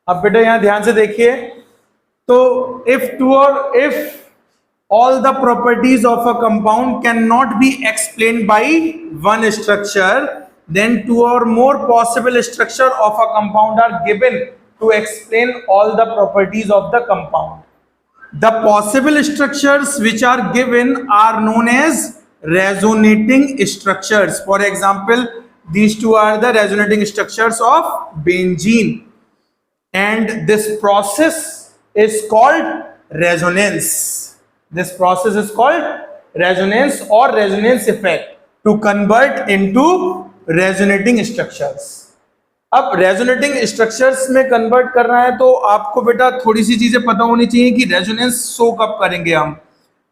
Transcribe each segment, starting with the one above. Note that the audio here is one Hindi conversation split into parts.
अब बेटा यहां ध्यान से देखिए, तो if all the properties of a compound cannot be explained by one structure, then two or more possible structure of a compound are given to explain all the properties of the compound. The possible structures which are given are known as resonating structures. For example, these two are the resonating structures of benzene, and this process is called resonance. This process is called resonance or resonance effect to convert into resonating structures. अब रेजोनेटिंग स्ट्रक्चर्स में कन्वर्ट करना है तो आपको बेटा थोड़ी सी चीजें पता होनी चाहिए कि रेजोनेंस शो कब करेंगे हम।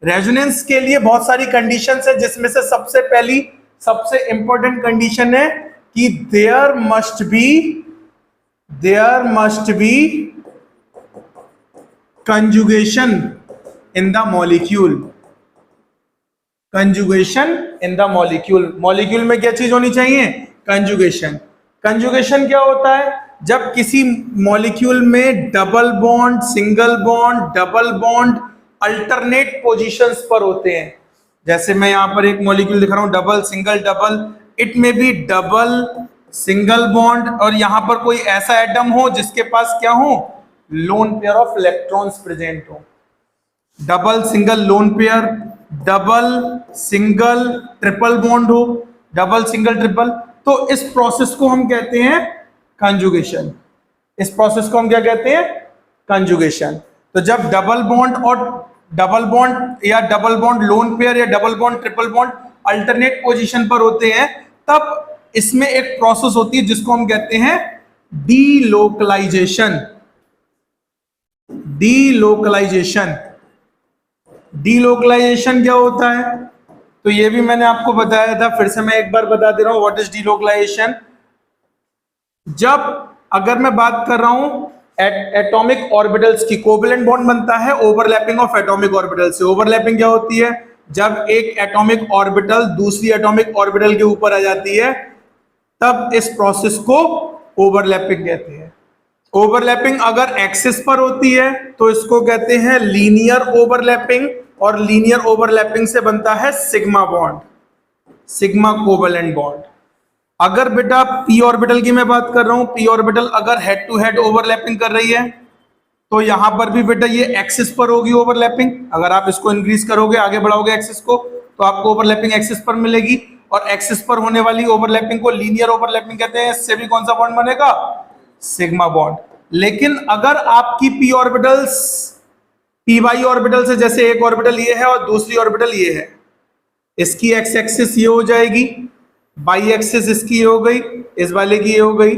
रेजोनेंस के लिए बहुत सारी कंडीशंस है, जिसमें से सबसे इंपॉर्टेंट कंडीशन है कि there must be conjugation in the molecule. Conjugation in the molecule, molecule में क्या चीज होनी चाहिए? कंजुगेशन। कंजुगेशन क्या होता है? जब किसी मॉलिक्यूल में double bond, single bond, double bond alternate positions पर होते हैं। जैसे मैं यहां पर एक मॉलिक्यूल दिखा रहा हूं, डबल सिंगल डबल, इट में बी डबल सिंगल बॉन्ड, और यहां पर कोई ऐसा एटम हो जिसके पास क्या हो? Lone pair of electrons present हो। Double single lone pair, double single triple bond हो, डबल सिंगल ट्रिपल, तो इस प्रोसेस को हम कहते हैं कंजुगेशन। इस प्रोसेस को हम क्या कहते हैं? कंजुगेशन। तो जब डबल बॉन्ड या डबल बॉन्ड लोन पेयर या double bond triple bond alternate position पर होते हैं, तब इसमें एक प्रोसेस होती है जिसको हम कहते हैं डीलोकलाइजेशन। डीलोकलाइजेशन क्या होता है? तो ये भी मैंने आपको बताया था, फिर से मैं एक बार बता दे रहा हूं, व्हाट इज डीलोकलाइजेशन। जब अगर मैं बात कर रहा हूं एटॉमिक ऑर्बिटल्स की, कोवेलेंट बॉन्ड बनता है ओवरलैपिंग ऑफ एटॉमिक ऑर्बिटल से। ओवरलैपिंग क्या होती है? जब एक एटॉमिक ऑर्बिटल दूसरी एटॉमिक ऑर्बिटल के ऊपर आ जाती है, तब इस प्रोसेस को ओवरलैपिंग कहते हैं। ओवरलैपिंग अगर एक्सिस पर होती है तो इसको कहते हैं लीनियर ओवरलैपिंग, और लीनियर ओवरलैपिंग से बनता है sigma bond, sigma covalent bond. अगर बेटा पी ऑर्बिटल की मैं बात कर रहा हूं, पी ऑर्बिटल अगर हेड टू हेड ओवरलैपिंग कर रही है तो यहां पर भी बेटा ये एक्सिस पर होगी ओवरलैपिंग। अगर आप इसको इंक्रीज करोगे, आगे बढ़ाओगे एक्सिस को, तो आपको ओवरलैपिंग एक्सिस पर मिलेगी, और एक्सिस पर होने वाली ओवरलैपिंग को लीनियर ओवरलैपिंग कहते हैं। इससे भी कौन सा बॉन्ड बनेगा? Sigma bond. लेकिन अगर आपकी P orbitals P Y orbital से, जैसे एक ऑर्बिटल ये है और दूसरी ऑर्बिटल ये है, इसकी एक्स एक्सिस ये हो जाएगी, बाई एक्सिस इसकी ये हो गई, इस वाले की ये हो गई,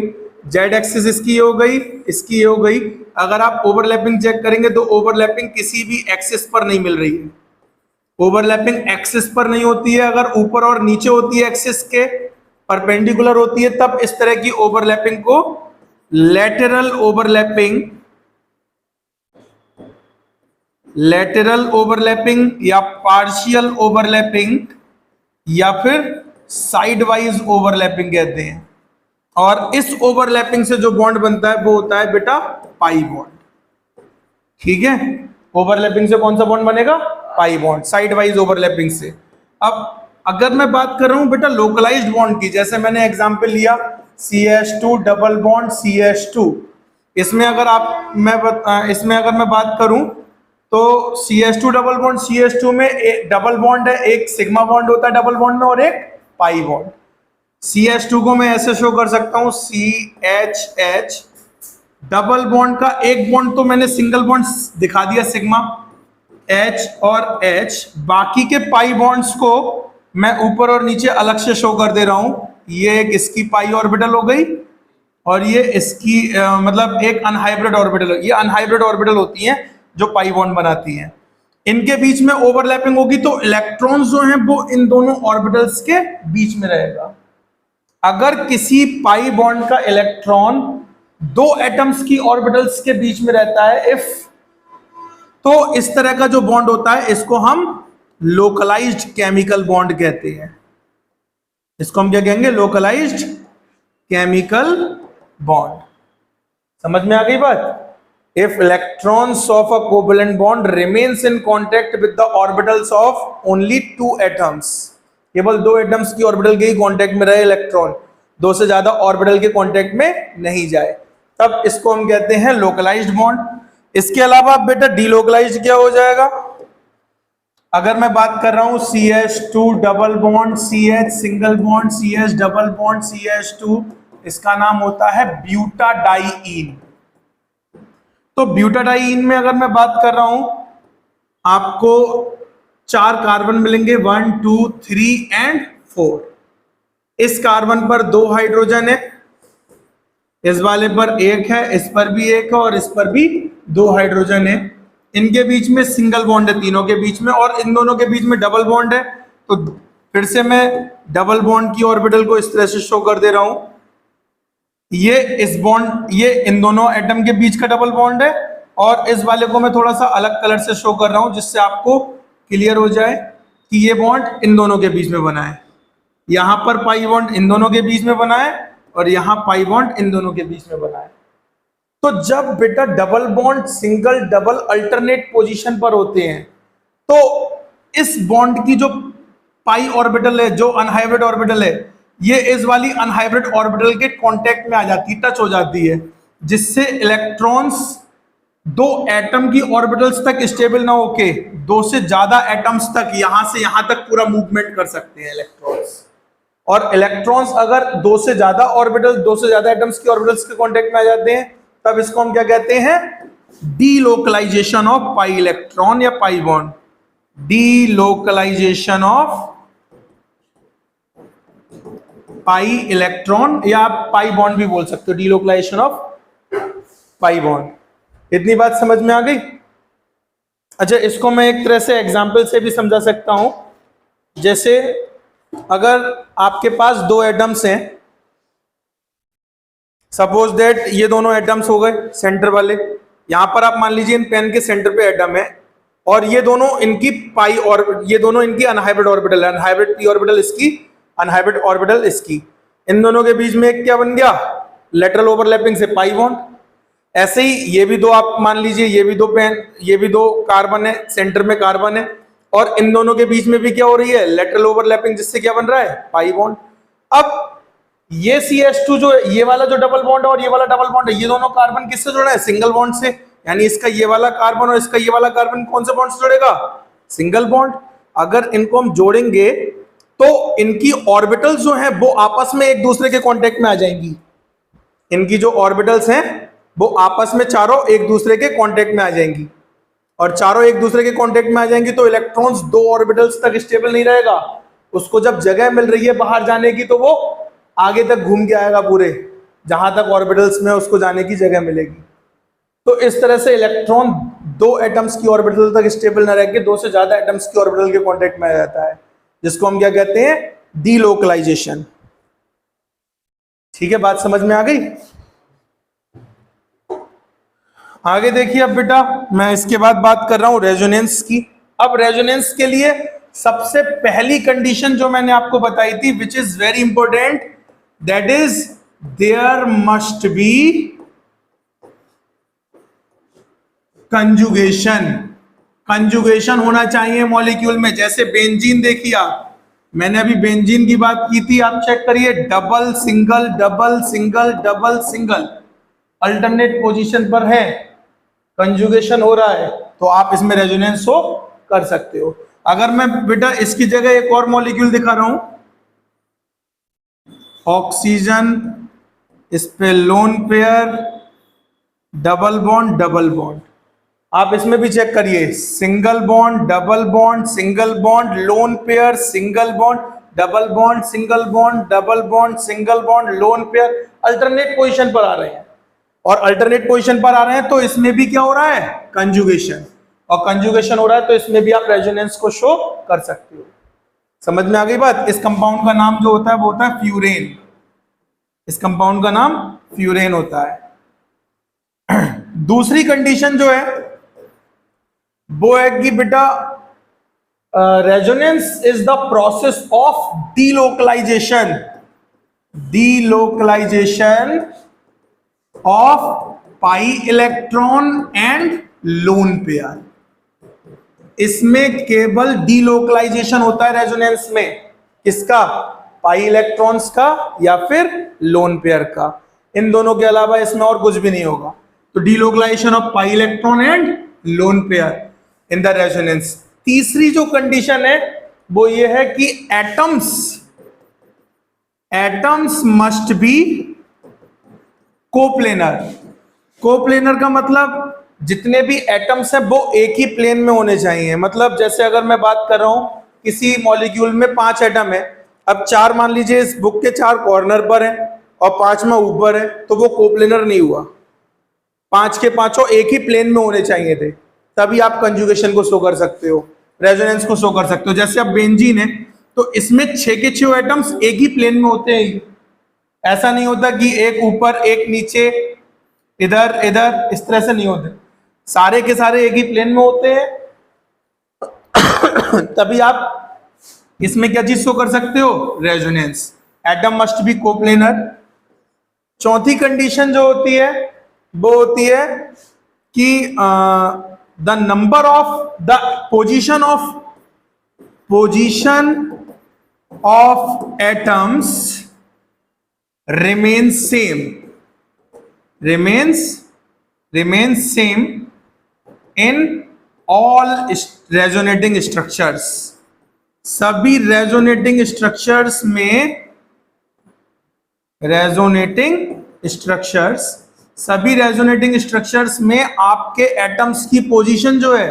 जेड एक्सिस इसकी ये हो गई, इसकी ये हो गई। अगर आप ओवरलैपिंग चेक करेंगे तो ओवरलैपिंग किसी भी एक्सिस पर नहीं मिल रही है। ओवरलैपिंग एक्सिस पर नहीं होती है, अगर ऊपर और नीचे होती है, एक्सिस के परपेंडिकुलर होती है, तब इस तरह की ओवरलैपिंग को लेटरल ओवरलैपिंग या पार्शियल ओवरलैपिंग या फिर साइड वाइज ओवरलैपिंग कहते हैं। और इस ओवरलैपिंग से जो बॉन्ड बनता है वो होता है बेटा पाई बॉन्ड। ठीक है, ओवरलैपिंग से कौन सा बॉन्ड बनेगा? Pi bond, side wise overlapping से। अब अगर मैं बात कर रहा हूं बेटा लोकलाइज्ड बॉन्ड की, जैसे मैंने एग्जांपल लिया CH2 डबल बॉन्ड CH2, इसमें अगर मैं बात करूं तो CH2 डबल बॉन्ड CH2 में डबल बॉन्ड है, एक सिग्मा बॉन्ड होता है डबल बॉन्ड में और एक पाई बॉन्ड। CH2 को मैं ऐसे शो कर सकता हूं CHH, डबल बॉन्ड का एक बॉन्ड तो मैंने सिंगल बॉन्ड दिखा दिया सिग्मा, H और H, बाकी के पाई बॉन्ड्स को मैं ऊपर और नीचे अलग से शो कर दे रहा हूं। ये एक इसकी पाई ऑर्बिटल हो गई और ये इसकी मतलब एक अनहाइब्रिड ऑर्बिटल। ये अनहाइब्रिड ऑर्बिटल होती हैं जो पाई बॉन्ड बनाती हैं। इनके बीच में ओवरलैपिंग होगी तो इलेक्ट्रॉन्स जो हैं वो इन दोनों ऑर्बिटल्स के बीच में रहेगा। अगर किसी पाई बॉन्ड का इलेक्ट्रॉन दो एटम्स की ऑर्बिटल्स के बीच में रहता है इफ, तो इस तरह का जो बॉन्ड होता है इसको हम लोकलाइज्ड केमिकल बॉन्ड कहते हैं। इसको हम क्या कहेंगे? Localised chemical bond. समझ में आ गई बात? If electrons of a covalent bond remains in contact with the orbitals of only 2 atoms, केवल 2 एटम्स की ऑर्बिटल के ही कॉन्टेक्ट में रहे इलेक्ट्रॉन, 2 से ज्यादा ऑर्बिटल के कॉन्टेक्ट में नहीं जाए, तब इसको हम कहते हैं लोकलाइज्ड बॉन्ड। इसके अलावा बेटा डीलोकलाइज्ड क्या हो जाएगा? अगर मैं बात कर रहा हूं CH2 double bond CH single bond CH double bond CH2, इसका नाम होता है ब्यूटाडाइईन। तो ब्यूटाडाइईन में अगर मैं बात कर रहा हूं, आपको 4 कार्बन मिलेंगे, 1 2 3 एंड 4। इस कार्बन पर 2 हाइड्रोजन है, इस वाले पर 1 है, इस पर भी 1 है और इस पर भी 2 हाइड्रोजन है। इनके बीच में सिंगल बॉन्ड है तीनों के बीच में, और इन दोनों के बीच में डबल बॉन्ड है। तो फिर से मैं डबल बॉन्ड की ऑर्बिटल को इस तरह से शो कर दे रहा हूं। ये इस बॉन्ड, ये इन दोनों एटम के बीच का डबल बॉन्ड है, और इस वाले को मैं थोड़ा सा अलग कलर से शो कर रहा हूं जिससे आपको क्लियर हो जाए कि ये बॉन्ड इन दोनों के बीच में बना है। यहां पर पाई बॉन्ड इन दोनों के बीच में बना है और यहां पाई बॉन्ड इन दोनों के बीच में बना है। तो जब बेटा double bond single double alternate position पर होते हैं, तो इस बॉन्ड की जो पाई ऑर्बिटल है, जो अनहाइब्रिड ऑर्बिटल है, ये इस वाली अनहाइब्रिड ऑर्बिटल के कांटेक्ट में आ जाती है, टच हो जाती है, जिससे इलेक्ट्रॉन्स 2 एटम की ऑर्बिटल्स तक स्टेबल ना होके 2 से ज्यादा एटम्स तक, यहां से यहां तक पूरा मूवमेंट कर सकते हैं इलेक्ट्रॉन्स। और इलेक्ट्रॉन्स अगर 2 से ज्यादा ऑर्बिटल, 2 से ज्यादा एटम्स की ऑर्बिटल्स के कांटेक्ट में आ जाते हैं, तब इसको हम क्या कहते हैं? डीलोकलाइजेशन ऑफ पाई इलेक्ट्रॉन या pi bond. Delocalisation of pi electron, या आप पाई बॉन्ड भी बोल सकते हो, डीलोकलाइजेशन ऑफ पाई बॉन्ड। इतनी बात समझ में आ गई? अच्छा, इसको मैं एक तरह से एग्जाम्पल से भी समझा सकता हूं। जैसे अगर आपके पास 2 एटम्स हैं, सपोज दैट ये दोनों एटम्स हो गए सेंटर वाले, यहां पर आप मान लीजिए इन पेन के सेंटर पे एटम है, और ये दोनों इनकी पाई, और ये दोनों इनकी अनहाइब्रिड ऑर्बिटल है, अनहाइब्रिड पी ऑर्बिटल इसकी, अनहाइब्रिड ऑर्बिटल इसकी। इन दोनों के बीच में एक क्या बन गया? लेटरल ओवरलैपिंग से पाई बॉन्ड। ऐसे ही ये भी 2 आप मान लीजिए, ये भी 2 पेन, ये भी 2 कार्बन है, सेंटर में कार्बन है, और इन दोनों के बीच में भी क्या हो रही है? लेटरल ओवरलैपिंग, जिससे क्या बन रहा है? Pi bond. अब ये CH2 जो ये वाला जो डबल बॉन्ड है और ये वाला डबल बॉन्ड है, ये दोनों कार्बन किससे जुड़ा है? सिंगल बॉन्ड से। यानी इसका ये वाला कार्बन और इसका ये वाला कार्बन कौन से बॉन्ड से जुड़ेगा? Single bond. अगर इनको हम जोड़ेंगे तो इनकी ऑर्बिटल्स जो हैं वो आपस में एक दूसरे के कांटेक्ट में आ जाएंगी। इनकी जो ऑर्बिटल्स हैं वो आपस में चारों एक दूसरे के कांटेक्ट में आ जाएंगी, और चारों एक दूसरे के कांटेक्ट में आ जाएंगी तो इलेक्ट्रॉन्स 2 ऑर्बिटल्स तक स्टेबल नहीं रहेगा। उसको जब जगह मिल रही है बाहर जाने की, तो वो आगे तक घूम के आएगा, पूरे जहां तक ऑर्बिटल्स में उसको जाने की जगह मिलेगी। तो इस तरह से इलेक्ट्रॉन 2 एटम्स की ऑर्बिटल तक स्टेबल न रह के 2 से ज्यादा एटम्स की ऑर्बिटल के कांटेक्ट में आ जाता है, जिसको हम क्या कहते हैं? डीलोकलाइजेशन। ठीक है, बात समझ में आ गई? आगे देखिए अब बेटा, मैं इसके बाद बात कर रहा हूं रेजोनेंस की। अब रेजोनेंस के लिए सबसे पहली कंडीशन जो मैंने आपको बताई थी, which is very important, that is there must be conjugation. Conjugation होना चाहिए मॉलिक्यूल में। जैसे बेंजीन देखिए आप, मैंने अभी बेंजीन की बात की थी, आप चेक करिए, double single double single double single alternate position पर है, कंजुगेशन हो रहा है, तो आप इसमें रेजोनेंस शो कर सकते हो। अगर मैं बेटा इसकी जगह एक और मॉलिक्यूल दिखा रहा हूं, ऑक्सीजन, इस पे loan pair, double bond double bond, आप इसमें भी चेक करिए, single bond double bond single bond, lone pair, single bond double bond single bond, double bond single bond, lone pair, alternate position पर आ रहे हैं। और अल्टरनेट पोजीशन पर आ रहे हैं तो इसमें भी क्या हो रहा है? कंजुगेशन। और कंजुगेशन हो रहा है तो इसमें भी आप रेजोनेंस को शो कर सकते हो। समझ में आ गई बात? इस कंपाउंड का नाम जो होता है वो होता है फ्यूरेन। इस कंपाउंड का नाम फ्यूरेन होता है। दूसरी कंडीशन जो है वो है कि बेटा resonance is the process of delocalisation, delocalisation of pi electron and lone pair. इसमें केवल डीलोकलाइजेशन होता है रेजोनेंस में, किसका? पाई इलेक्ट्रॉन्स का या फिर लोन पेयर का। इन दोनों के अलावा इसमें और कुछ भी नहीं होगा। तो delocalisation of pi electron and lone pair in the resonance. तीसरी जो कंडीशन है वो ये है कि atoms must be coplanar. Coplanar का मतलब जितने भी एटम्स हैं वो एक ही प्लेन में होने चाहिए। मतलब जैसे अगर मैं बात कर रहा हूं किसी मॉलिक्यूल में 5 एटम है, अब 4 मान लीजिए इस बुक के 4 कॉर्नर पर है और 5वां ऊपर है, तो वो कोप्लेनर नहीं हुआ। 5 के 5 एक ही प्लेन में होने चाहिए थे, तभी आप कंजुगेशन को शो कर सकते हो, रेजोनेंस को शो कर सकते हो। जैसे अब बेंजीन है तो इसमें 6 के 6 एटम्स एक ही प्लेन में होते हैं। ऐसा नहीं होता कि एक ऊपर एक नीचे इधर इधर, इस तरह से नहीं होते, सारे के सारे एक ही प्लेन में होते हैं। तभी आप इसमें क्या चीज शो कर सकते हो? Resonance. Atom must be coplanar. चौथी कंडीशन जो होती है वो होती है कि the number of the position of atoms remains same in all resonating structures। सभी रेजोनेटिंग स्ट्रक्चर्स में आपके एटम्स की पोजीशन जो है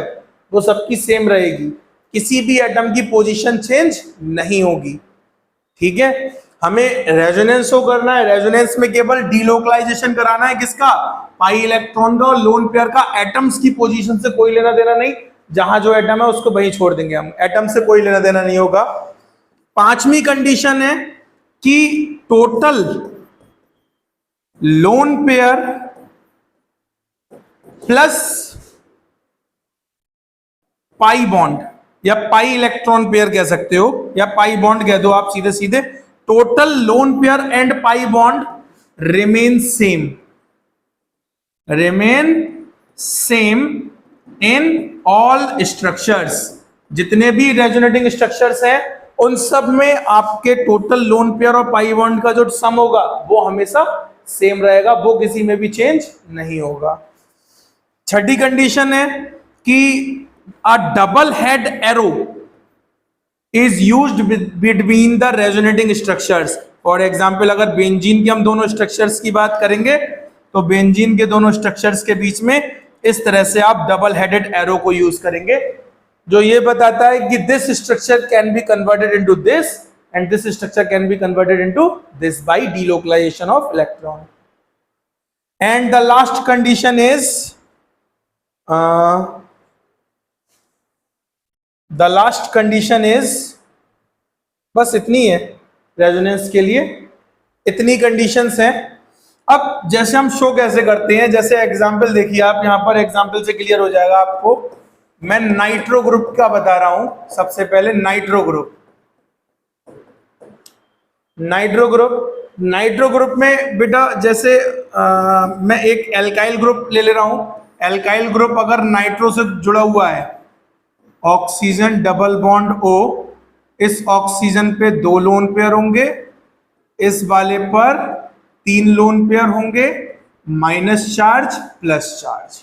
वो सबकी सेम रहेगी, किसी भी एटम की पोजीशन चेंज नहीं होगी। ठीक है, हमें रेजोनेंस शो करना है। रेजोनेंस में केवल डीलोकलाइजेशन कराना है, किसका? पाई इलेक्ट्रॉन का और लोन पेयर का। एटम्स की पोजीशन से कोई लेना देना नहीं, जहां जो एटम है उसको वहीं छोड़ देंगे हम, एटम से कोई लेना देना नहीं होगा। 5वीं कंडीशन है कि total lone pair plus pi bond या पाई इलेक्ट्रॉन पेयर कह सकते हो, या पाई बॉन्ड कह दो आप सीधे सीधे। Total lone pair and pi bond remain same in all structures. जितने भी रेजोनेटिंग स्ट्रक्चर्स हैं उन सब में आपके टोटल लोन पेयर और पाई बॉन्ड का जो सम होगा वो हमेशा सेम रहेगा, वो किसी में भी चेंज नहीं होगा। छठी कंडीशन है कि a double head arrow is used between the resonating structures। For example अगर बेंजीन के हम दोनों स्ट्रक्चर्स की बात करेंगे तो बेंजीन के दोनों स्ट्रक्चर्स के बीच में इस तरह से आप डबल हेडेड एरो को यूज करेंगे, जो ये बताता है कि this structure can be converted into this and this structure can be converted into this by delocalisation of electron. And the last condition is बस इतनी है रेजोनेंस के लिए, इतनी कंडीशंस हैं। अब जैसे हम शो कैसे करते हैं, जैसे एग्जांपल देखिए आप, यहां पर एग्जांपल से क्लियर हो जाएगा आपको। मैं नाइट्रो ग्रुप का बता रहा हूं। सबसे पहले नाइट्रो ग्रुप में बेटा जैसे मैं एक एल्काइल ग्रुप ले रहा हूं। एल्काइल ग्रुप अगर नाइट्रो से जुड़ा हुआ है, ऑक्सीजन डबल बॉन्ड O, इस ऑक्सीजन पे 2 लोन पेयर होंगे, इस वाले पर 3 लोन पेयर होंगे, माइनस चार्ज प्लस चार्ज।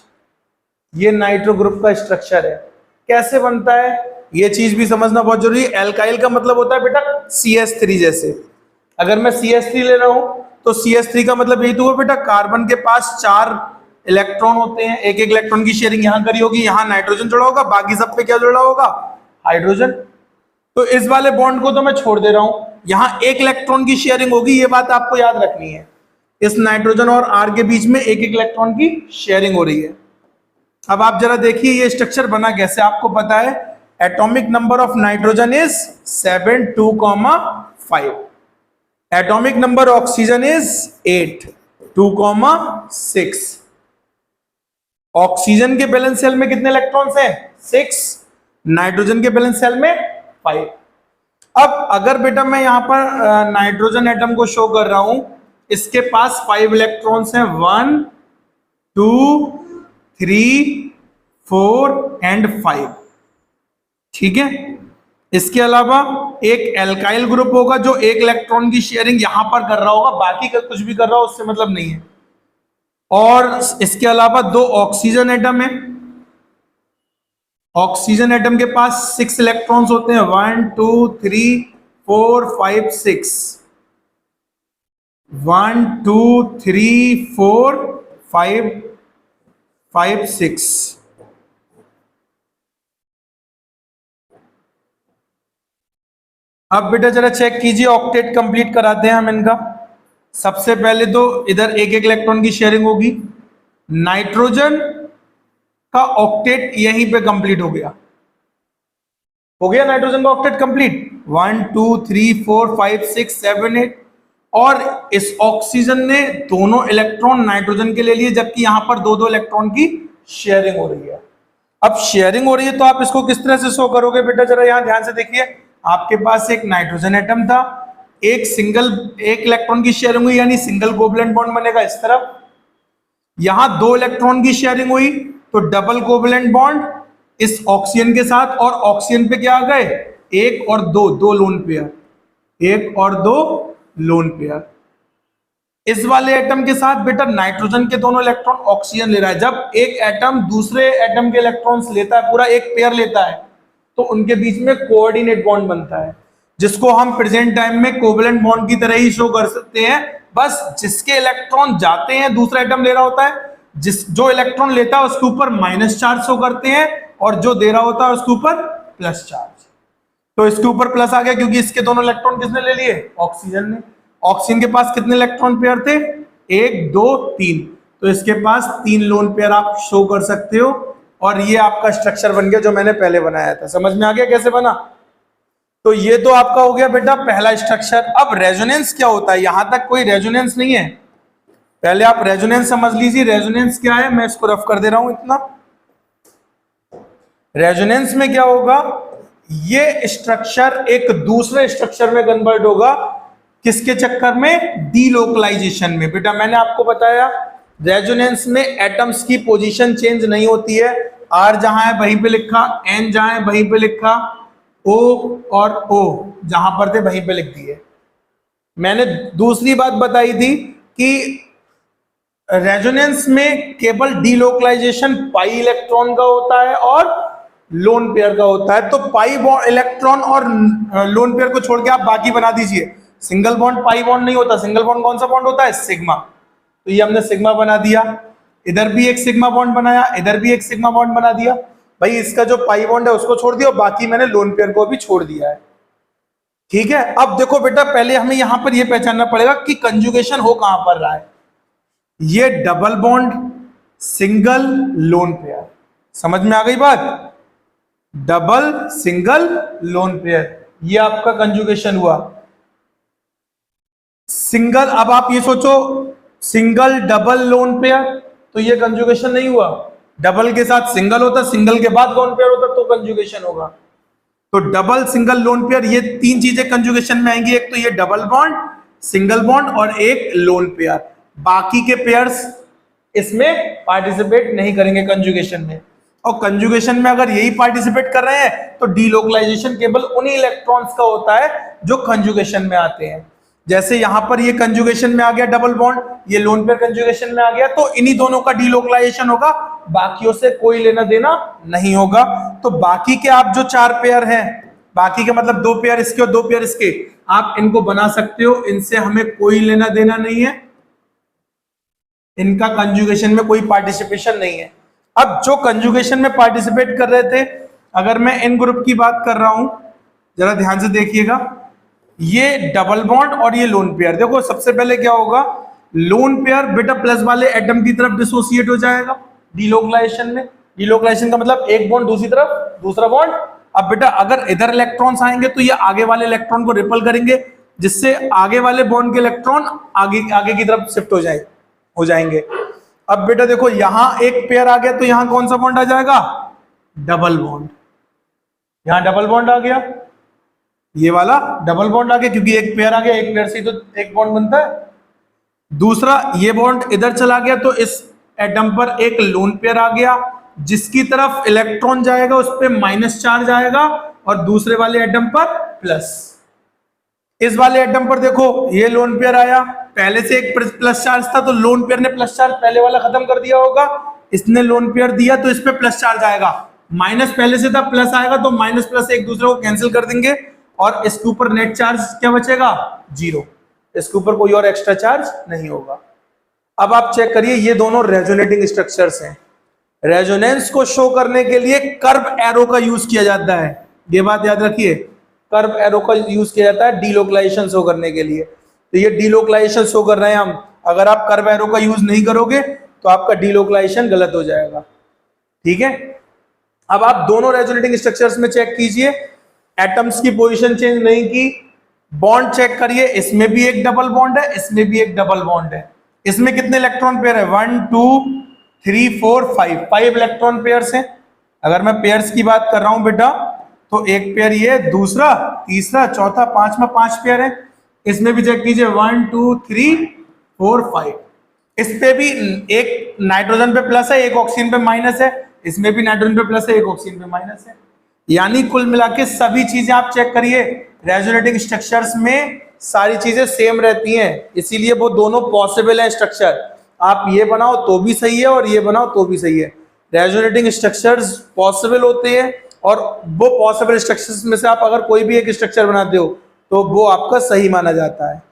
ये नाइट्रो ग्रुप का स्ट्रक्चर है। कैसे बनता है ये चीज भी समझना बहुत जरूरी है। एल्काइल का मतलब होता है बेटा CH3 जैसे। अगर मैं CH3 ले रहा हूं तो CH3 का मतलब यही तो हुआ बेटा, कार्बन के पास 4 इलेक्ट्रॉन होते हैं, एक इलेक्ट्रॉन की शेयरिंग यहां करी होगी, यहां नाइट्रोजन जुड़ा होगा, बाकी सब पे क्या जुड़ा होगा? हाइड्रोजन। तो इस वाले बॉन्ड को तो मैं छोड़ दे रहा हूं, यहां 1 इलेक्ट्रॉन की शेयरिंग होगी, ये बात आपको याद रखनी है। इस नाइट्रोजन और R के बीच में 1 इलेक्ट्रॉन की शेयरिंग हो रही है। अब आप जरा देखिए ये स्ट्रक्चर बना कैसे। आपको पता है atomic number of nitrogen is 7 2,5, atomic number oxygen is 8 2,6। Oxygen के बैलेंस सेल में कितने इलेक्ट्रॉन्स हैं? 6। नाइट्रोजन के बैलेंस सेल में 5। अब अगर बेटा मैं यहां पर नाइट्रोजन एटम को शो कर रहा हूं, इसके पास 5 इलेक्ट्रॉन्स हैं, 1 2 3 4 एंड 5। ठीक है, इसके अलावा एक एल्काइल ग्रुप होगा जो एक इलेक्ट्रॉन की शेयरिंग यहां पर कर रहा होगा, बाकी का कुछ भी कर रहा हो उससे मतलब नहीं है। और इसके अलावा दो ऑक्सीजन एटम है। ऑक्सीजन एटम के पास 6 इलेक्ट्रॉन्स होते हैं, 1 2 3 4 5 6। 1 2 3 4 5 5 6। अब बेटा जरा चेक कीजिए, ऑक्टेट कंप्लीट कराते हैं हम इनका। सबसे पहले तो इधर एक एक इलेक्ट्रॉन की शेयरिंग होगी। नाइट्रोजन का ऑक्टेट यहीं पे कंप्लीट हो गया। हो गया नाइट्रोजन का ऑक्टेट कंप्लीट, 1 2 3 4 5 6 7 8। और इस ऑक्सीजन ने दोनों इलेक्ट्रॉन नाइट्रोजन के ले लिए, जबकि यहां पर दो दो इलेक्ट्रॉन की शेयरिंग हो रही है। अब शेयरिंग हो रही है तो आप इसको किस तरह से शो करोगे बेटा, जरा यहां ध्यान से देखिए। आपके पास एक नाइट्रोजन एटम था, एक इलेक्ट्रॉन की शेयरिंग हुई, यानी सिंगल कोवलेंट बॉन्ड बनेगा इस तरफ। यहां दो इलेक्ट्रॉन की शेयरिंग हुई तो डबल कोवलेंट बॉन्ड इस ऑक्सीजन के साथ, और ऑक्सीजन पे क्या आ गए, एक और दो, दो लोन पेयर, एक और दो लोन पेयर। इस वाले एटम के साथ बेटा नाइट्रोजन के दोनों इलेक्ट्रॉन ऑक्सीजन ले रहा है। जब एक एटम दूसरे एटम के इलेक्ट्रॉन्स लेता है, पूरा एक पेयर लेता है, तो उनके बीच में कोऑर्डिनेट बॉन्ड बनता है, जिसको हम प्रेजेंट टाइम में कोवलेंट बॉन्ड की तरह ही शो कर सकते हैं। बस जिसके इलेक्ट्रॉन जाते हैं दूसरा एटम ले रहा होता है, जो इलेक्ट्रॉन लेता है उसके ऊपर माइनस चार्ज शो करते हैं, और जो दे रहा होता है उसके ऊपर प्लस चार्ज। तो इसके ऊपर प्लस आ गया क्योंकि इसके दोनों इलेक्ट्रॉन किसने ले लिए, ऑक्सीजन ने। ऑक्सीजन के पास कितने इलेक्ट्रॉन पेयर थे, 1 2 3, तो इसके पास 3 लोन पेयर आप शो कर सकते हो। और ये आपका स्ट्रक्चर बन गया जो मैंने पहले बनाया था। समझ में आ गया कैसे बना? तो ये तो आपका हो गया बेटा पहला स्ट्रक्चर। अब रेजोनेंस क्या होता है, यहां तक कोई रेजोनेंस नहीं है, पहले आप रेजोनेंस समझ लीजिए। रेजोनेंस क्या है, मैं इसको रफ कर दे रहा हूं इतना। रेजोनेंस में क्या होगा, ये स्ट्रक्चर एक दूसरे स्ट्रक्चर में कन्वर्ट होगा, किसके चक्कर में, डीलोकलाइजेशन में। बेटा मैंने आपको बताया रेजोनेंस में एटम्स की पोजीशन चेंज नहीं होती है, आर जहां है वहीं पे लिखा, एन जहां है वहीं पे लिखा, ओ और ओ जहां पर थे वहीं पे लिख दिए। मैंने दूसरी बात बताई थी कि रेजोनेंस में केवल डीलोकलाइजेशन पाई इलेक्ट्रॉन का होता है और लोन पेयर का होता है। तो पाई इलेक्ट्रॉन और लोन पेयर को छोड़ के आप बाकी बना दीजिए। सिंगल बॉन्ड पाई बॉन्ड नहीं होता, सिंगल बॉन्ड कौन सा बॉन्ड होता है, सिग्मा। तो ये हमने सिग्मा बना दिया, इधर भी एक सिग्मा बॉन्ड बनाया, इधर भी एक सिग्मा बॉन्ड बना दिया। भाई इसका जो पाई बॉन्ड है उसको छोड़ दिया, और बाकी मैंने लोन पेयर को भी छोड़ दिया है। ठीक है, अब देखो बेटा पहले हमें यहां पर यह पहचानना पड़ेगा कि कंजुगेशन हो कहां पर रहा है। ये double bond, single, lone pair, समझ में आ गई बात, डबल सिंगल लोन पेयर, ये आपका कंजुगेशन हुआ। सिंगल, अब आप ये सोचो सिंगल डबल लोन पेयर, तो ये कंजुगेशन नहीं हुआ। डबल के साथ सिंगल होता, सिंगल के बाद लोन पेयर होता तो कंजुगेशन होगा। तो डबल सिंगल लोन पेयर, ये तीन चीजें कंजुगेशन में आएंगी। एक तो ये डबल बॉन्ड, सिंगल बॉन्ड और एक लोन पेयर। बाकी के पेयर्स इसमें पार्टिसिपेट नहीं करेंगे कंजुगेशन में। और कंजुगेशन में अगर यही पार्टिसिपेट कर रहे हैं तो डीलोकलाइजेशन केवल उन्हीं इलेक्ट्रॉन्स का होता है जो कंजुगेशन में आते हैं। जैसे यहां पर ये कंजुगेशन में आ गया डबल बॉन्ड, ये लोन पेयर कंजुगेशन में आ गया, तो इन्हीं दोनों का डीलोकलाइजेशन होगा, बाकियों से कोई लेना देना नहीं होगा। तो बाकी के आप जो 4 पेयर हैं, बाकी के मतलब 2 पेयर इसके और 2 पेयर इसके, आप इनको बना सकते हो, इनसे हमें कोई लेना देना नहीं है, इनका कंजुगेशन में कोई पार्टिसिपेशन नहीं है। अब जो कंजुगेशन में पार्टिसिपेट कर रहे थे, अगर मैं इन ग्रुप की बात कर रहा हूं, जरा ध्यान से देखिएगा, ये डबल बॉन्ड और ये लोन पेयर। देखो सबसे पहले क्या होगा, लोन पेयर बेटा प्लस वाले एटम की तरफ डिसोसिएट हो जाएगा डीलोकलाइजेशन में। डीलोकलाइजेशन का मतलब एक बॉन्ड दूसरी तरफ, दूसरा बॉन्ड। अब बेटा अगर इधर इलेक्ट्रॉन्स आएंगे तो ये आगे वाले इलेक्ट्रॉन को रिपल करेंगे, जिससे आगे वाले बॉन्ड के इलेक्ट्रॉन आगे की तरफ शिफ्ट हो जाएंगे। अब बेटा देखो यहां एक पेयर आ गया तो यहां कौन सा बॉन्ड आ जाएगा, डबल बॉन्ड। यहां डबल बॉन्ड आ गया, ये वाला डबल बॉन्ड आ गया, क्योंकि एक पेयर आ गया, एक पेयर से तो एक बॉन्ड बनता है। दूसरा ये बॉन्ड इधर चला गया तो इस एटम पर एक लोन पेयर आ गया, जिसकी तरफ इलेक्ट्रॉन जाएगा उस पर माइनस चार्ज आएगा और दूसरे वाले एटम पर प्लस। इस वाले एटम पर देखो ये लोन पेयर आया, पहले से एक प्लस चार्ज था तो लोन पेयर ने प्लस चार्ज पहले वाला खत्म कर दिया होगा, इसने लोन पेयर दिया तो इस पे प्लस चार्ज आएगा, माइनस पहले से था प्लस आएगा तो माइनस प्लस एक दूसरे को कैंसिल कर देंगे और इसके ऊपर नेट चार्ज क्या बचेगा, जीरो। इसके ऊपर कोई और एक्स्ट्रा चार्ज नहीं होगा। अब आप चेक करिए ये दोनों रेजोनेटिंग स्ट्रक्चर्स हैं। रेजोनेंस को शो करने के लिए कर्व एरो का यूज किया जाता है, ये बात याद रखिए, कर्व एरो का यूज किया जाता है डीलोकलाइजेशन शो करने के लिए। तो ये डीलोकलाइजेशन शो कर रहे हैं हम, अगर आप कर्व एरो का यूज नहीं करोगे तो आपका डीलोकलाइजेशन गलत हो जाएगा। ठीक है, अब आप दोनों रेजोनेटिंग स्ट्रक्चर्स में चेक कीजिए, एटम्स की पोजीशन चेंज नहीं की, बॉन्ड चेक करिए, इसमें भी एक डबल बॉन्ड है, इसमें भी एक डबल बॉन्ड है। इसमें कितने इलेक्ट्रॉन पेयर है, 1 2 3 4 5 इलेक्ट्रॉन पेयर्स हैं। अगर मैं पेयर्स की बात कर रहा हूं बेटा तो एक पेयर ये, दूसरा, तीसरा, चौथा, पांचवा, 5 पेयर है। इसमें भी चेक कीजिए 1 2 3 4 5। इस पे भी एक नाइट्रोजन पे प्लस है, एक ऑक्सीजन पे माइनस है, इसमें भी नाइट्रोजन पे प्लस है, एक ऑक्सीजन पे माइनस है। यानी कुल मिला के सभी चीजें आप चेक करिए, रेजोनेटिंग स्ट्रक्चर्स में सारी चीजें सेम रहती हैं, इसीलिए वो दोनों पॉसिबल है स्ट्रक्चर। आप ये बनाओ तो भी सही है और ये बनाओ तो भी सही है। रेजोनेटिंग स्ट्रक्चर्स पॉसिबल होते हैं और वो पॉसिबल स्ट्रक्चर्स में से आप अगर कोई भी एक स्ट्रक्चर बनाते हो तो वो आपका सही माना जाता है।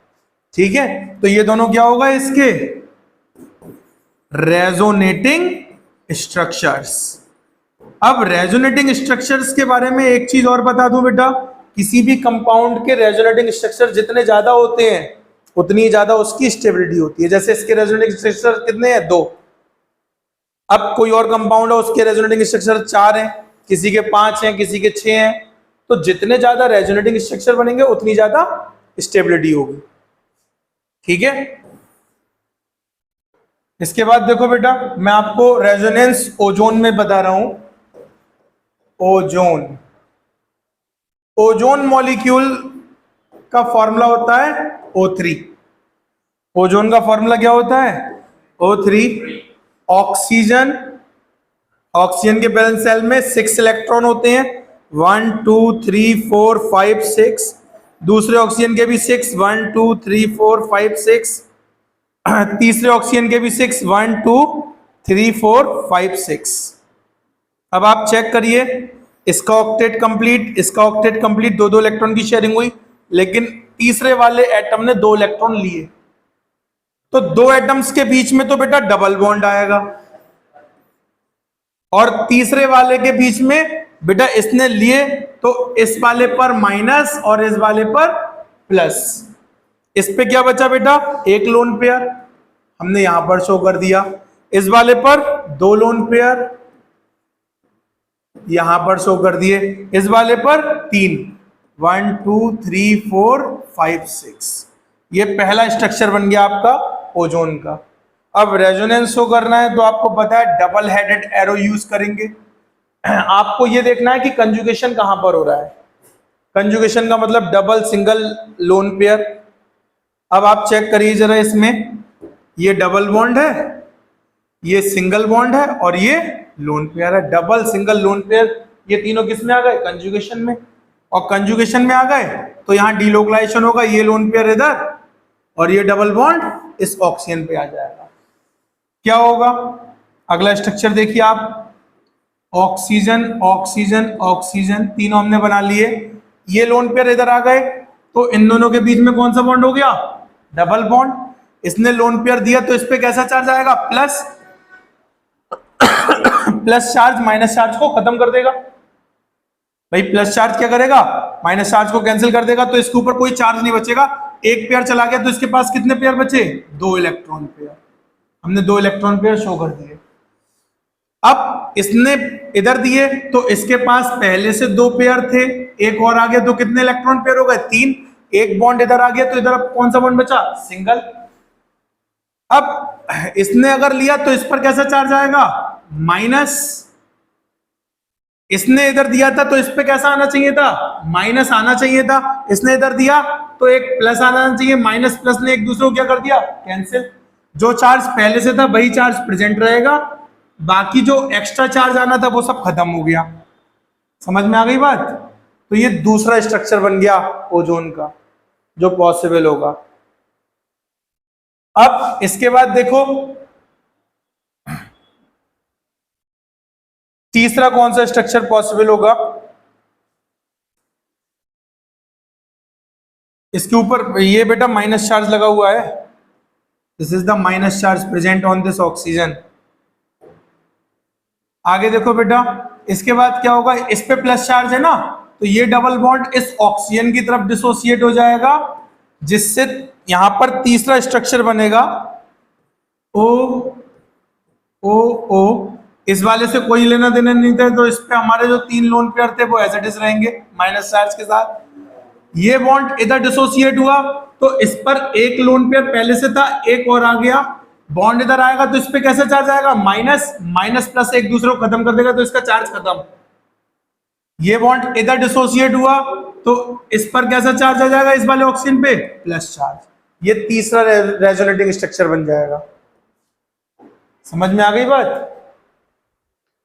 ठीक है, तो ये दोनों क्या होगा इसके रेजोनेटिंग स्ट्रक्चर्स। अब रेजोनेटिंग स्ट्रक्चर्स के बारे में एक चीज और बता दूं बेटा, किसी भी कंपाउंड के रेजोनेटिंग स्ट्रक्चर जितने ज्यादा होते हैं उतनी ज्यादा उसकी स्टेबिलिटी होती है। जैसे इसके रेजोनेटिंग स्ट्रक्चर कितने हैं, 2। अब कोई और कंपाउंड है उसके रेजोनेटिंग स्ट्रक्चर 4 हैं, किसी के 5 हैं, किसी के 6 हैं। तो जितने ज्यादा रेजोनेटिंग स्ट्रक्चर बनेंगे उतनी ज्यादा स्टेबिलिटी होगी। ठीक है, इसके बाद देखो बेटा मैं आपको रेजोनेंस ओजोन में बता रहा हूं। ओजोन, ओजोन मॉलिक्यूल का फॉर्मूला होता है O3। ओजोन का फॉर्मूला क्या होता है, O3। ऑक्सीजन, ऑक्सीजन के बैलेंस शेल में 6 इलेक्ट्रॉन होते हैं, 1 2 3 4 5 6। दूसरे ऑक्सीजन के भी 6, 1 2 3 4 5 6। तीसरे ऑक्सीजन के भी 6, 1 2 3 4 5 6। अब आप चेक करिए, इसका ऑक्टेट कंप्लीट, इसका ऑक्टेट कंप्लीट, 2 इलेक्ट्रॉन की शेयरिंग हुई, लेकिन तीसरे वाले एटम ने 2 इलेक्ट्रॉन लिए, तो 2 एटम्स के बीच में तो बेटा डबल बॉन्ड आएगा और तीसरे वाले के बीच में बेटा इसने लिए तो इस वाले पर माइनस और इस वाले पर प्लस। इस पे क्या बचा बेटा, एक लोन पेयर, हमने यहां पर शो कर दिया। इस वाले पर 2 लोन पेयर, यहां पर शो कर दिए। इस वाले पर 3, 1 2 3 4 5 6। ये पहला स्ट्रक्चर बन गया आपका ओजोन का। अब रेजोनेंस शो करना है तो आपको पता है डबल हेडेड एरो यूज करेंगे। आपको ये देखना है कि कंजुगेशन कहां पर हो रहा है। कंजुगेशन का मतलब डबल, सिंगल, लोन पेयर। अब आप चेक करिए जरा, इसमें ये डबल बॉन्ड है, ये सिंगल बॉन्ड है और ये लोन पेयर है। डबल, सिंगल, लोन पेयर, ये तीनों किस में आ गए, कंजुगेशन में। और कंजुगेशन में आ गए तो यहाँ डीलोकलाइजेशन होगा, ये लोन पेयर इधर और ये डबल बॉन्ड इस ऑक्सीजन पे आ जाएगा। क्या होगा, अगला स्ट्रक्चर देखिए आप, ऑक्सीजन, ऑक्सीजन, ऑक्सीजन, तीनों हमने बना लिए। ये लोन पेयर इधर आ गए तो इन दोनों के बीच में कौन सा बॉन्ड हो गया, डबल बॉन्ड। इसने लोन पेयर दिया तो इस पे कैसा चार्ज आएगा, plus. Plus charge minus charge को खत्म कर देगा भाई, प्लस चार्ज क्या करेगा, माइनस चार्ज को कैंसिल कर देगा, तो इसके ऊपर कोई चार्ज नहीं बचेगा। एक पेयर चला गया तो इसके पास कितने पेयर बचे, 2 इलेक्ट्रॉन पेयर। हमने 2 इलेक्ट्रॉन पेयर शो कर दिए। अब इसने इधर दिए तो इसके पास पहले से 2 पेयर थे, एक और आ गया तो कितने इलेक्ट्रॉन पेयर हो गए, 3। एक बॉन्ड इधर आ गया तो इधर अब कौन सा बॉन्ड बचा, सिंगल। अब इसने अगर लिया तो इस पर कैसा चार्ज आएगा, माइनस। इसने इधर दिया था तो इस पे कैसा आना चाहिए था, माइनस आना चाहिए था। इसने इधर दिया तो एक प्लस आना चाहिए, माइनस प्लस ने एक दूसरे को क्या कर दिया, कैंसिल। जो चार्ज पहले से था वही चार्ज प्रेजेंट रहेगा, बाकी जो एक्स्ट्रा चार्ज आना था वो सब खत्म हो गया। समझ में आ गई बात? तो ये दूसरा स्ट्रक्चर बन गया ओजोन का जो पॉसिबल होगा। अब इसके बाद देखो तीसरा कौन सा स्ट्रक्चर पॉसिबल होगा। इसके ऊपर ये बेटा माइनस चार्ज लगा हुआ है, this is the minus charge present on this oxygen. आगे देखो बेटा, इसके बाद क्या होगा, इस पे प्लस चार्ज है ना, तो ये डबल बॉन्ड इस ऑक्सीजन की तरफ डिसोसिएट हो जाएगा, जिससे यहां पर तीसरा स्ट्रक्चर बनेगा ओ ओ ओ। इस वाले से कोई लेना देना नहीं था, तो इस पे हमारे जो 3 लोन पेयर थे वो एज इट इज रहेंगे माइनस चार्ज के साथ। ये बॉन्ड इधर डिसोसिएट हुआ तो इस पर एक लोन पेयर पहले से था, एक और आ गया, बॉन्ड इधर आएगा तो इस पे कैसा चार्ज आएगा, माइनस, माइनस प्लस एक दूसरे को खत्म कर देगा तो इसका चार्ज खत्म। ये बॉन्ड इधर डिसोसिएट हुआ तो इस पर कैसा चार्ज आ जाएगा, इस वाले ऑक्सीजन पे प्लस चार्ज। ये तीसरा रेजोनेटिंग स्ट्रक्चर बन जाएगा। समझ में आ गई बात?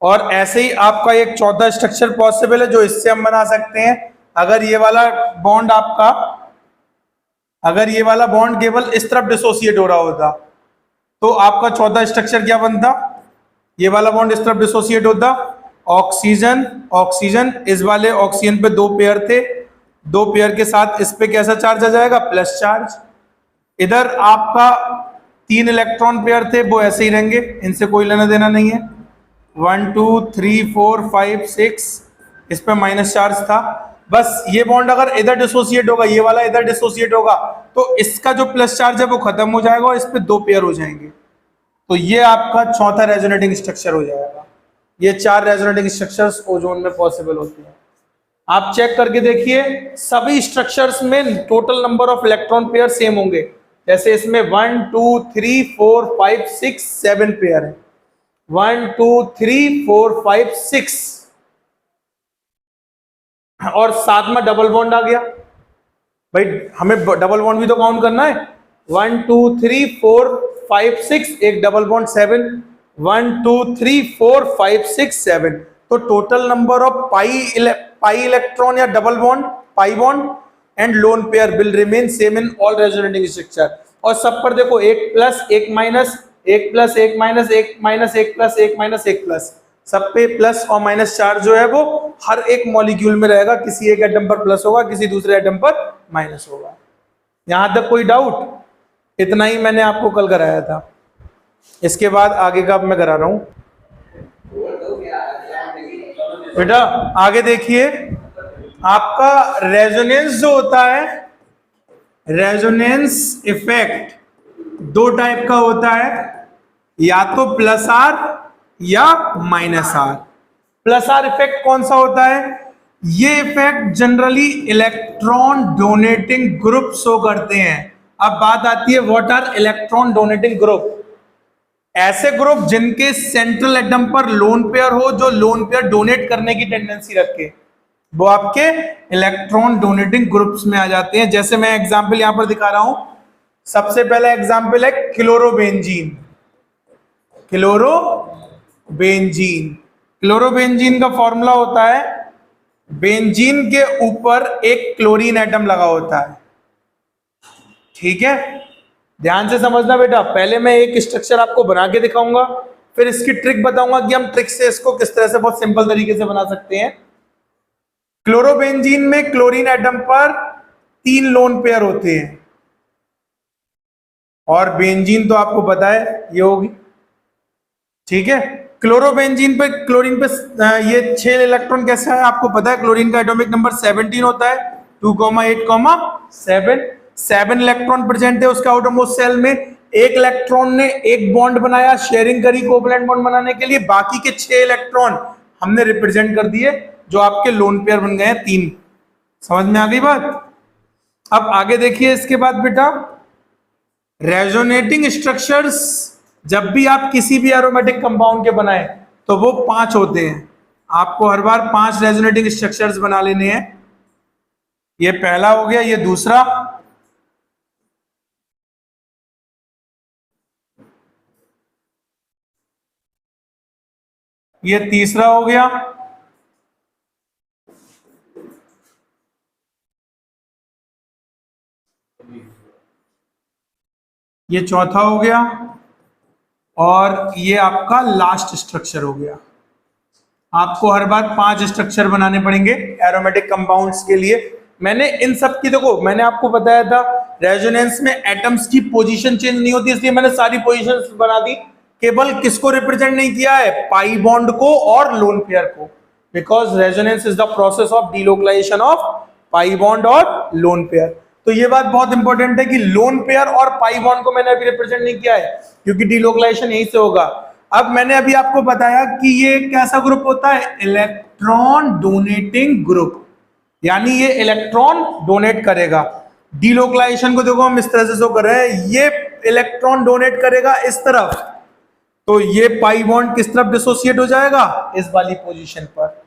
और ऐसे ही आपका एक चौथा स्ट्रक्चर पॉसिबल है जो इससे हम बना सकते हैं। अगर ये वाला बॉन्ड आपका, अगर ये वाला बॉन्ड केवल इस तरफ डिसोसिएट हो रहा होता तो आपका चौथा स्ट्रक्चर क्या बनता, ये वाला बॉन्ड इस तरफ डिसोसिएट होता, ऑक्सीजन ऑक्सीजन, इस वाले ऑक्सीजन पे 2 पेयर थे, 2 पेयर के साथ इस पे कैसा चार्ज आ जाएगा, प्लस चार्ज। इधर आपका 3 इलेक्ट्रॉन पेयर थे वो ऐसे ही रहेंगे, इनसे कोई लेना देना नहीं है। 1 2 3 4 5 6 इस पे माइनस चार्ज था। बस ये बॉन्ड अगर इधर डिसोसिएट होगा, ये वाला इधर डिसोसिएट होगा तो इसका जो प्लस चार्ज है वो खत्म हो जाएगा और इस पे 2 पेयर हो जाएंगे। तो ये आपका चौथा रेजोनेटिंग स्ट्रक्चर हो जाएगा। ये 4 रेजोनेटिंग स्ट्रक्चर्स ओजोन में पॉसिबल होते हैं। आप चेक करके देखिए, सभी स्ट्रक्चर्स में total number of electron pair same होंगे। जैसे इसमें 1 2 3 4 5 6 7 पेयर है, 1 2 3 4 5 6 और साथ में डबल बॉन्ड आ गया। भाई हमें डबल बॉन्ड भी तो काउंट करना है। 1 2 3 4 5 6 एक डबल बॉन्ड 7, 1 2 3 4 5 6 7। तो total number of pi electron या double bond, pi bond and lone pair will remain same in all resonating structure. और सब पर देखो एक प्लस एक माइनस, एक प्लस एक माइनस, एक माइनस एक प्लस एक माइनस एक प्लस, सब पे प्लस और माइनस चार्ज जो है वो हर एक मॉलिक्यूल में रहेगा। किसी एक एटम पर प्लस होगा, किसी दूसरे एटम पर माइनस होगा। यहां तक कोई डाउट? इतना ही मैंने आपको कल कराया था। इसके बाद आगे का अब मैं करा रहा हूं। बेटा आगे देखिए, आपका रेजोनेंस जो होता है, रेजोनेंस इफेक्ट 2 टाइप का होता है, या तो प्लस आर या minus R. Plus R effect कौन सा होता है? ये effect generally electron donating group show करते हैं। अब बात आती है what are electron donating group. ऐसे ग्रुप जिनके सेंट्रल एटम पर लोन पेयर हो, जो लोन पेयर डोनेट करने की टेंडेंसी रखे, वो आपके इलेक्ट्रॉन डोनेटिंग ग्रुप्स में आ जाते हैं। जैसे मैं एग्जांपल यहां पर दिखा रहा हूं। सबसे पहला एग्जांपल है क्लोरोबेंजीन। क्लोरोबेंजीन, क्लोरोबेंजीन का फॉर्मूला होता है, बेंजीन के ऊपर एक क्लोरीन एटम लगा होता है। ठीक है, ध्यान से समझना बेटा। पहले मैं एक स्ट्रक्चर आपको बना के दिखाऊंगा, फिर इसकी ट्रिक बताऊंगा कि हम ट्रिक से इसको किस तरह से बहुत सिंपल तरीके से बना सकते हैं। क्लोरोबेंजीन में क्लोरीन एटम पर 3 लोन पेयर होते हैं, और बेंजीन तो आपको पता है ये होगी। ठीक है, क्लोरोबेंजीन पे, क्लोरीन पे ये 6 इलेक्ट्रॉन कैसे है आपको पता है। क्लोरीन का एटॉमिक नंबर 17 होता है, 2,8,7। 7 इलेक्ट्रॉन प्रेजेंट है उसके आउटरमोस्ट शेल में। एक इलेक्ट्रॉन ने एक बॉन्ड बनाया, शेयरिंग करी कोवैलेंट बॉन्ड बनाने के लिए। बाकी के 6 इलेक्ट्रॉन हमने रिप्रेजेंट कर दिए, जो आपके लोन पेयर बन गए हैं 3। समझ में आ गई बात? अब आगे देखिए, इसके बाद बेटा रेजोनेटिंग स्ट्रक्चर्स जब भी आप किसी भी एरोमेटिक कंपाउंड के बनाए तो वो 5 होते हैं। आपको हर बार 5 रेजोनेटिंग स्ट्रक्चर्स बना लेने हैं। ये पहला हो गया, ये दूसरा, ये तीसरा हो गया, ये चौथा हो गया, और ये आपका लास्ट स्ट्रक्चर हो गया। आपको हर बार 5 स्ट्रक्चर बनाने पड़ेंगे एरोमेटिक कंपाउंड्स के लिए। मैंने इन सब की, देखो मैंने आपको बताया था रेजोनेंस में एटम्स की पोजीशन चेंज नहीं होती, इसलिए मैंने सारी पोजीशंस बना दी। केवल किसको रिप्रेजेंट नहीं किया है, पाई बॉन्ड को और लोन पेयर को, because resonance is the process of delocalisation of pi bond और लोन पेयर। तो ये बात बहुत इंपॉर्टेंट है कि लोन पेयर और पाई बॉन्ड को मैंने अभी रिप्रेजेंट नहीं किया है, क्योंकि डीलोकलाइजेशन यहीं से होगा। अब मैंने अभी आपको बताया कि ये कैसा ग्रुप होता है, इलेक्ट्रॉन डोनेटिंग ग्रुप, यानी ये इलेक्ट्रॉन डोनेट करेगा। डीलोकलाइजेशन को देखो हम इस तरह से शो कर रहे हैं, ये इलेक्ट्रॉन डोनेट करेगा इस तरफ, तो ये पाई बॉन्ड किस तरफ डिसोसिएट हो जाएगा, इस वाली पोजीशन पर,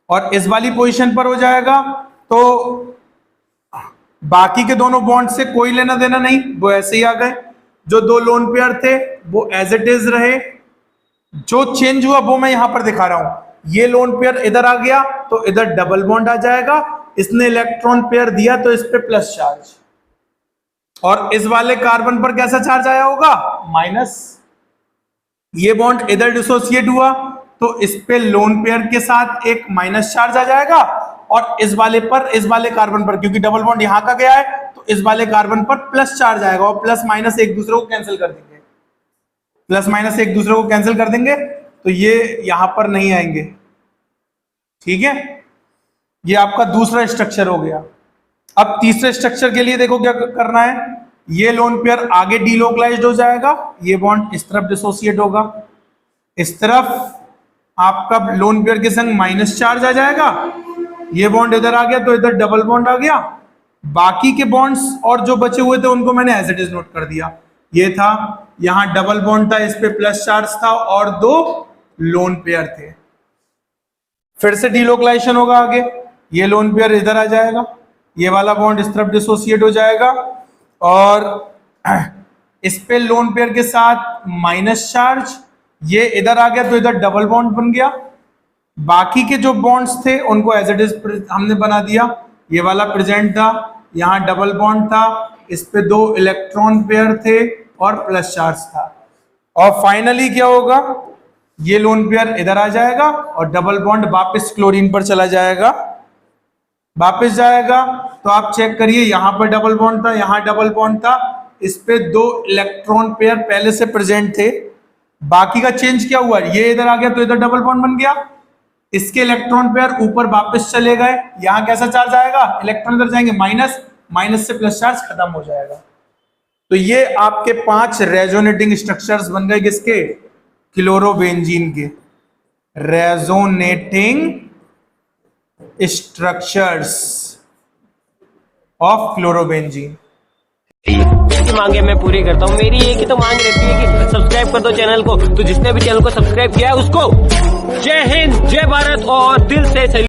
और इस वाली पोजीशन पर हो जाएगा। तो बाकी के दोनों बॉन्ड से कोई लेना देना नहीं, वो ऐसे ही आ गए। जो दो लोन पेयर थे वो एज इट इज रहे, जो चेंज हुआ वो मैं यहां पर दिखा रहा हूं। ये लोन पेयर इधर आ गया तो इधर डबल बॉन्ड आ जाएगा, इसने इलेक्ट्रॉन पेयर दिया तो इस पे प्लस चार्ज, और इस वाले कार्बन पर कैसा चार्ज आया होगा, माइनस। ये बॉन्ड इधर डिसोसिएट हुआ तो इस पे लोन पेयर के साथ एक माइनस चार्ज आ जाएगा, और इस वाले पर, इस वाले कार्बन पर, क्योंकि डबल बॉन्ड यहां का गया है तो इस वाले कार्बन पर प्लस चार्ज आएगा, और प्लस माइनस एक दूसरे को कैंसिल कर देंगे, प्लस माइनस एक दूसरे को कैंसिल कर देंगे, तो ये यहां पर नहीं आएंगे। ठीक है, ये आपका दूसरा स्ट्रक्चर हो गया। अब तीसरे स्ट्रक्चर के लिए देखो क्या करना है, ये लोन पेयर आगे डीलोकलाइज्ड हो जाएगा, ये बॉन्ड इस तरफ डिसोसिएट होगा, इस तरफ आपका लोन पेयर के संग माइनस चार्ज आ जाएगा, ये बॉन्ड इधर आ गया तो इधर डबल बॉन्ड आ गया। बाकी के बॉन्ड्स और जो बचे हुए थे उनको मैंने एज इट इज नोट कर दिया। ये था, यहां डबल बॉन्ड था, इस पे प्लस चार्ज था, और दो लोन पेयर थे। फिर से डीलोकलाइजेशन होगा आगे, ये लोन पेयर इधर आ जाएगा, ये वाला बॉन्ड इस तरफ डिसोसिएट हो जाएगा, और इस पे लोन पेयर के साथ माइनस चार्ज, ये इधर आ गया तो इधर डबल बॉन्ड बन गया। बाकी के जो बॉन्ड्स थे उनको एज इट इज हमने बना दिया, ये वाला प्रेजेंट था, यहां डबल बॉन्ड था, इस पे दो इलेक्ट्रॉन पेयर थे और प्लस चार्ज था, और फाइनली क्या होगा, ये लोन पेयर इधर आ जाएगा और डबल बॉन्ड वापस क्लोरीन पर चला जाएगा, वापस जाएगा। तो आप चेक करिए, यहां पर डबल बॉन्ड था, यहां डबल बॉन्ड था, इस पे दो इलेक्ट्रॉन पेयर पहले से प्रेजेंट थे, बाकी का चेंज क्या हुआ, ये इधर आ गया तो इधर डबल बॉन्ड बन गया, इसके इलेक्ट्रॉन पेयर ऊपर वापस चले गए, यहां कैसा चार्ज आएगा, इलेक्ट्रॉन इधर जाएंगे माइनस, माइनस से प्लस चार्ज खत्म हो जाएगा। तो ये आपके 5 रेजोनेटिंग स्ट्रक्चर्स बन गए, किसके, क्लोरोबेंजीन के, रेजोनेटिंग स्ट्रक्चर्स ऑफ क्लोरोबेंजीन। की मांगे मैं पूरी करता हूँ, मेरी एक ही तो मांग रहती है कि सब्सक्राइब कर दो चैनल को। तो जिसने भी चैनल को सब्सक्राइब किया है उसको जय हिंद, जय भारत, और दिल से